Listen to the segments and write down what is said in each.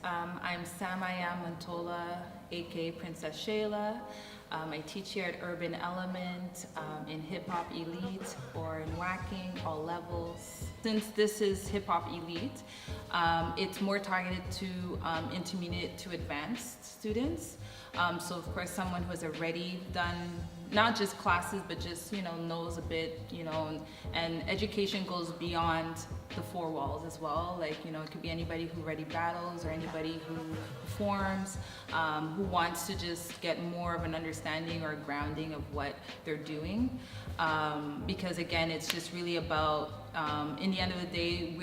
I'm SamIam Mantola, aka Princess Shayla. I teach here at Urban Element in HipHop Elite or in Whacking, all levels. Since this is HipHop Elite, it's more targeted to intermediate to advanced students. So of course, someone who has already done not just classes, but just, knows a bit, and education goes beyond the four walls as well. Like, it could be anybody who already battles or anybody who performs, who wants to just get more of an understanding or grounding of what they're doing. Because again, it's just really about, in the end of the day,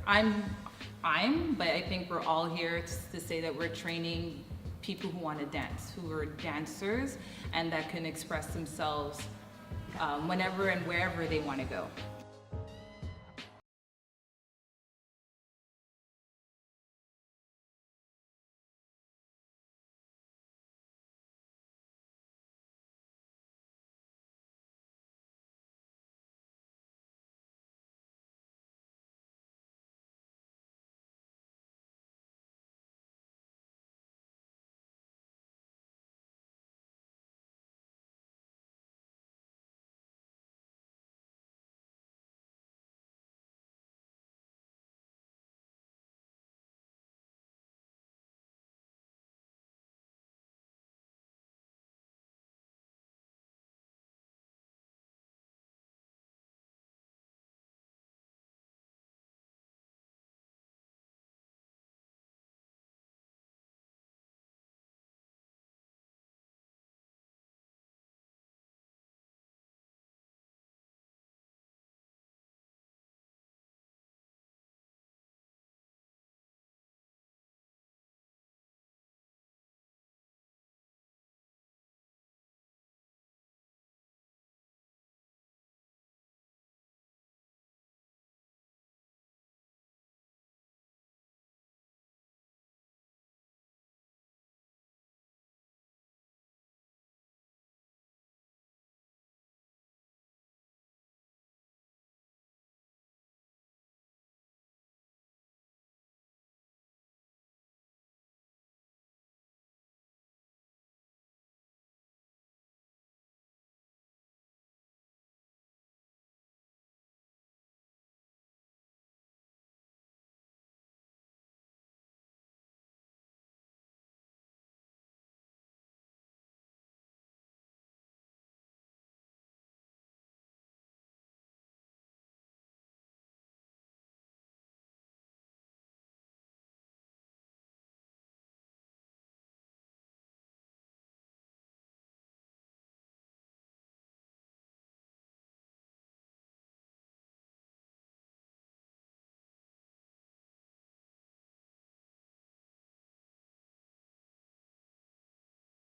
but I think we're all here to say that we're training people who want to dance, who are dancers, and that can express themselves whenever and wherever they want to go.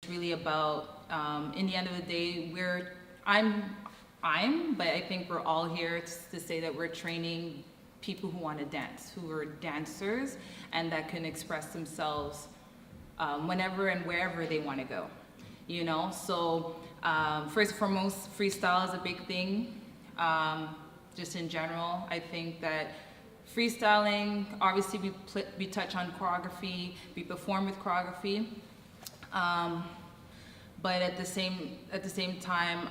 Really about, in the end of the day, but I think we're all here to say that we're training people who want to dance, who are dancers, and that can express themselves whenever and wherever they want to go. So first and foremost, freestyle is a big thing. Just in general, I think that freestyling, obviously we touch on choreography, we perform with choreography. But at the same time,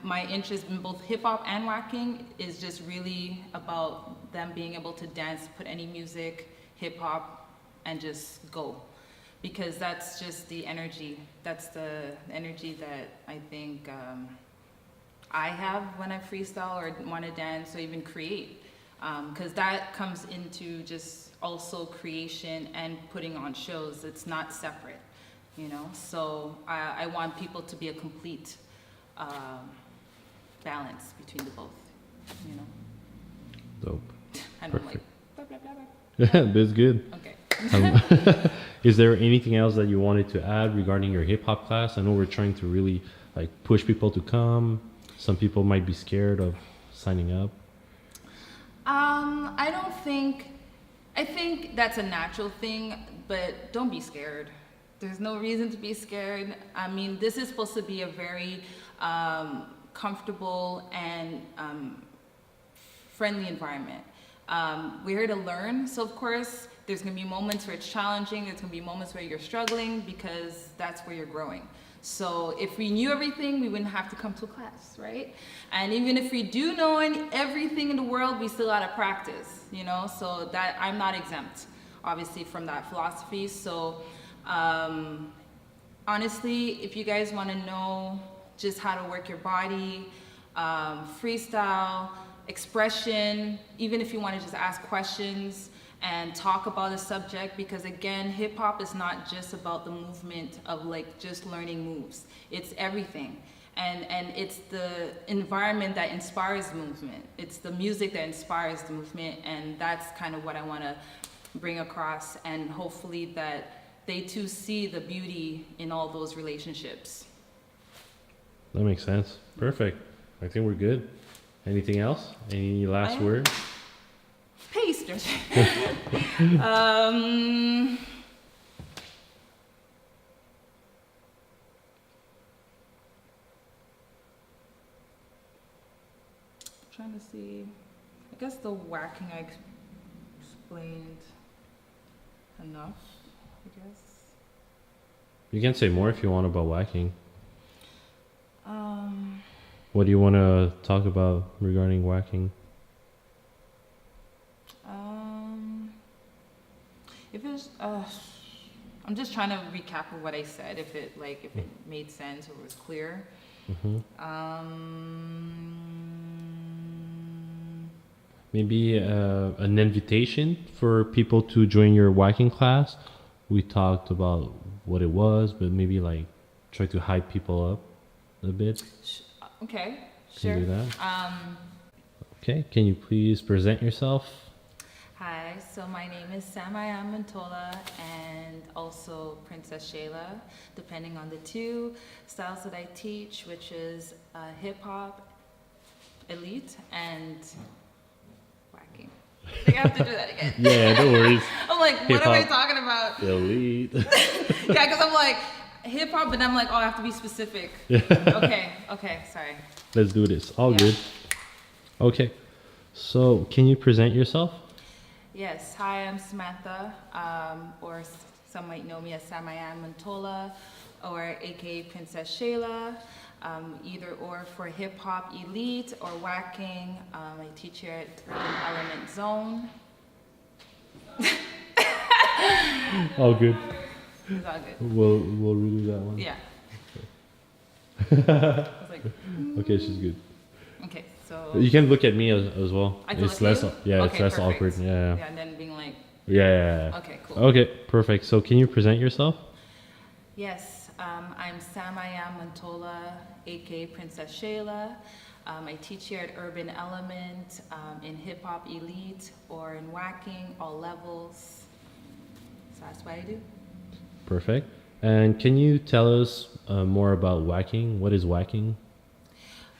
my interest in both hip hop and whacking is just really about them being able to dance, put any music, hip hop, and just go, because that's just the energy. That's the energy that I think I have when I freestyle or want to dance or even create, because that comes into just also creation and putting on shows. It's not separate. So I want people to be a complete balance between the both, Dope. And I'm like, blah, blah, blah, blah. Yeah, that's good. Okay. Is there anything else that you wanted to add regarding your hip hop class? I know we're trying to really push people to come. Some people might be scared of signing up. I think that's a natural thing, but don't be scared. There's no reason to be scared. I mean, this is supposed to be a very comfortable and friendly environment. We're here to learn. So of course, there's gonna be moments where it's challenging. There's gonna be moments where you're struggling because that's where you're growing. So if we knew everything, we wouldn't have to come to a class, right? And even if we do know everything in the world, we still gotta practice, you know? So that I'm not exempt, obviously, from that philosophy. So honestly, if you guys wanna know just how to work your body, freestyle, expression, even if you wanna just ask questions, and talk about a subject, because again, hip hop is not just about the movement of like just learning moves. It's everything. And it's the environment that inspires the movement. It's the music that inspires the movement, and that's kind of what I want to bring across, and hopefully that they too see the beauty in all those relationships. That makes sense. Perfect. I think we're good. Anything else? Any last word? Peace. Trying to see. I guess the whacking I explained enough, I guess. You can say more if you want about whacking. What do you want to talk about regarding whacking? If it's, I'm just trying to recap of what I said. If it made sense or was clear. Maybe an invitation for people to join your whacking class. We talked about what it was, but maybe like try to hype people up a bit. Okay, Can sure. you do that? Okay, can you please present yourself? Hi, so my name is SamIam and also Princess Shayla, depending on the two styles that I teach, which is HipHop Elite and whacking. I think I have to do that again. Yeah, no worries. I'm like, what am I talking about? Elite. Yeah, because I'm like, hip-hop, but I'm like, oh, I have to be specific. Okay, sorry. Let's do this. All good. Okay, so can you present yourself? Yes, hi, I'm Samantha, or some might know me as SamIam or aka Princess Shayla, either or for Hip Hop Elite or whacking. I teach here at Urban Element Zone. All good. It's all good. We'll redo that one. Yeah. I was like, Okay, she's good. okay, so. You can look at me as well. I can It's look less, at you? yeah, Okay, it's less perfect. awkward. Yeah. Yeah, and then being like, Yeah. okay, cool. Okay, perfect. So can you present yourself? Yes, I'm SamIam aka Princess Shayla. I teach here at Urban Element, in Hip Hop Elite or in whacking, all levels. So that's what I do. Perfect. And can you tell us more about whacking? What is whacking?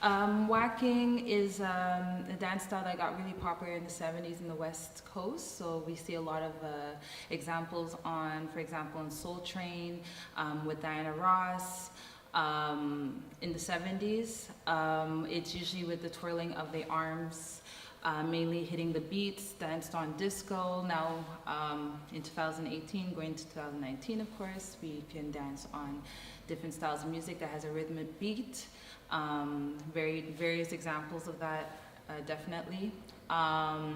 Whacking is a dance style that got really popular in the 70s in the West Coast. So we see a lot of examples on, for example, in Soul Train with Diana Ross. In the 70s, it's usually with the twirling of the arms, mainly hitting the beats, danced on disco. Now, in 2018, going to 2019, of course, we can dance on different styles of music that has a rhythmic beat. Various examples of that, definitely. But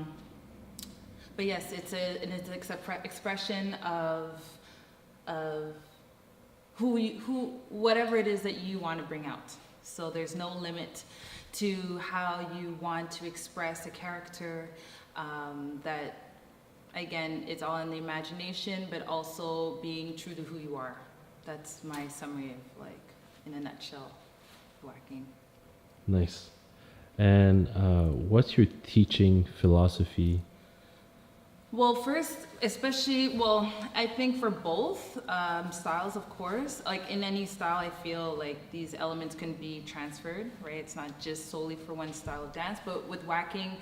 yes, it's an expression of whatever it is that you want to bring out. So there's no limit to how you want to express a character. That again, it's all in the imagination, but also being true to who you are. That's my summary of, like, in a nutshell, whacking. Nice. And what's your teaching philosophy? Well, first, I think for both styles, of course, like in any style, I feel like these elements can be transferred, right? It's not just solely for one style of dance, but with whacking,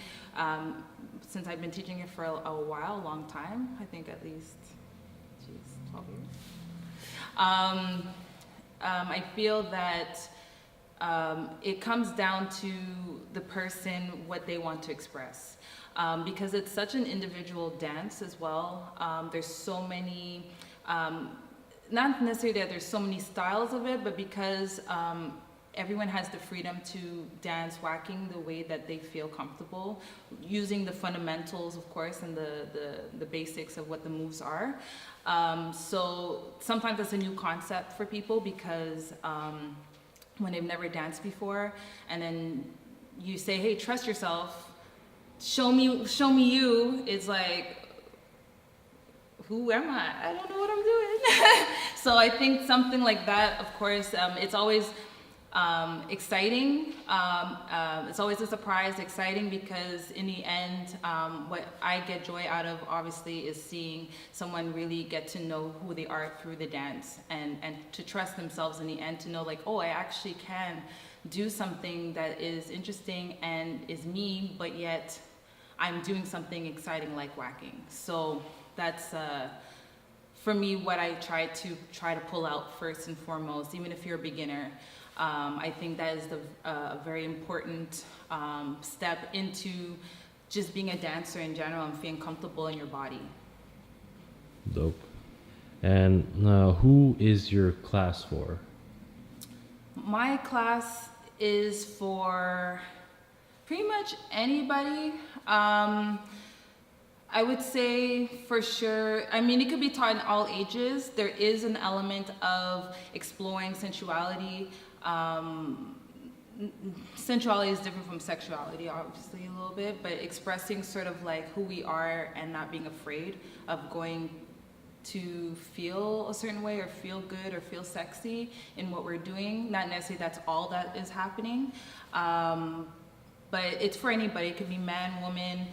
since I've been teaching it for a while, a long time, I think at least, 12 years. I feel that it comes down to the person, what they want to express. because it's such an individual dance as well. There's so many, not necessarily that there's so many styles of it, but because everyone has the freedom to dance whacking the way that they feel comfortable, using the fundamentals, of course, and the basics of what the moves are. So sometimes it's a new concept for people because when they've never danced before, and then you say, hey, trust yourself, show me you, it's like, who am I? I don't know what I'm doing. So I think something like that, of course, it's always exciting. It's always a surprise, exciting, because in the end, what I get joy out of, obviously, is seeing someone really get to know who they are through the dance, and to trust themselves in the end, to know like, oh, I actually can do something that is interesting and is me, but yet I'm doing something exciting like whacking. So that's for me what I try to pull out first and foremost, even if you're a beginner. I think that is a very important step into just being a dancer in general and feeling comfortable in your body. Dope. And who is your class for? My class is for pretty much anybody. I would say for sure, I mean, it could be taught in all ages. There is an element of exploring sensuality. Sensuality is different from sexuality, obviously, a little bit, but expressing sort of like who we are and not being afraid of going to feel a certain way or feel good or feel sexy in what we're doing. Not necessarily that's all that is happening, but it's for anybody. It could be man, woman,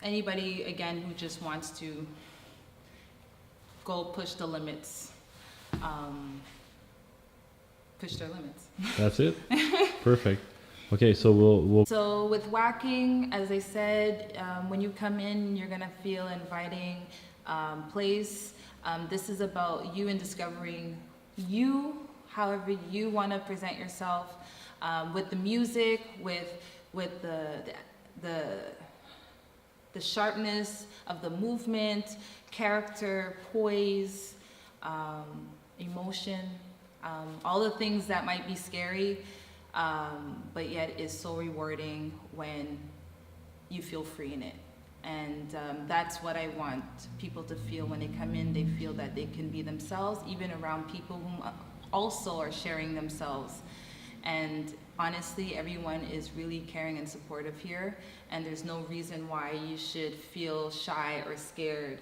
anybody, again, who just wants to go push the limits. Push their limits. That's it? Perfect. Okay, so we'll So with whacking, as I said, when you come in, you're gonna feel an inviting place. This is about you and discovering you, however you want to present yourself, with the music, with the sharpness of the movement, character, poise, emotion. All the things that might be scary, but yet is so rewarding when you feel free in it. And that's what I want people to feel when they come in. They feel that they can be themselves, even around people who also are sharing themselves. And honestly, everyone is really caring and supportive here, and there's no reason why you should feel shy or scared.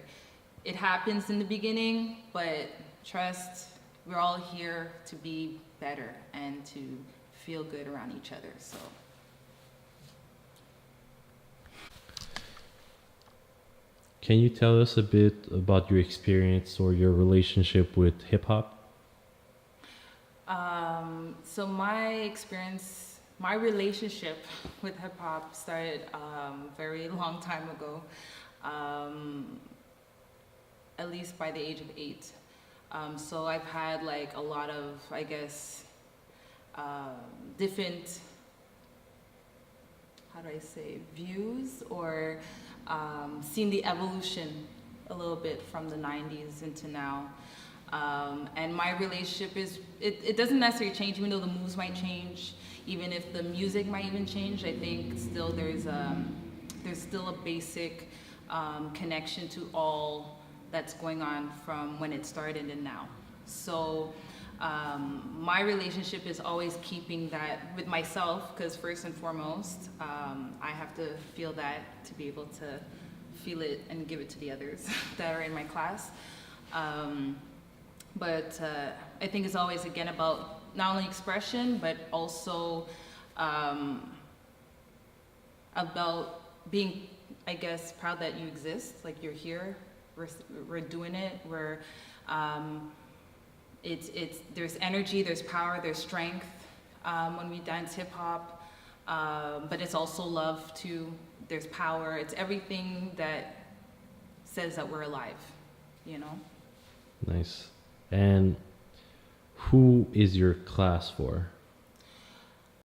It happens in the beginning, but trust, we're all here to be better and to feel good around each other. So, can you tell us a bit about your experience or your relationship with hip hop? So my experience, my relationship with hip hop started very long time ago, at least by the age of 8. So I've had like a lot of, I guess, different, how do I say, views, or seen the evolution a little bit from the 90s into now. And my relationship is, it doesn't necessarily change, even though the moves might change, even if the music might even change. I think still there's still a basic connection to all that's going on from when it started and now. So my relationship is always keeping that with myself, because first and foremost, I have to feel that to be able to feel it and give it to the others that are in my class. But I think it's always, again, about not only expression, but also about being, I guess, proud that you exist, like you're here, we're doing it, there's energy, there's power, there's strength when we dance hip hop, but it's also love too, there's power, it's everything that says that we're alive, you know? Nice. And who is your class for?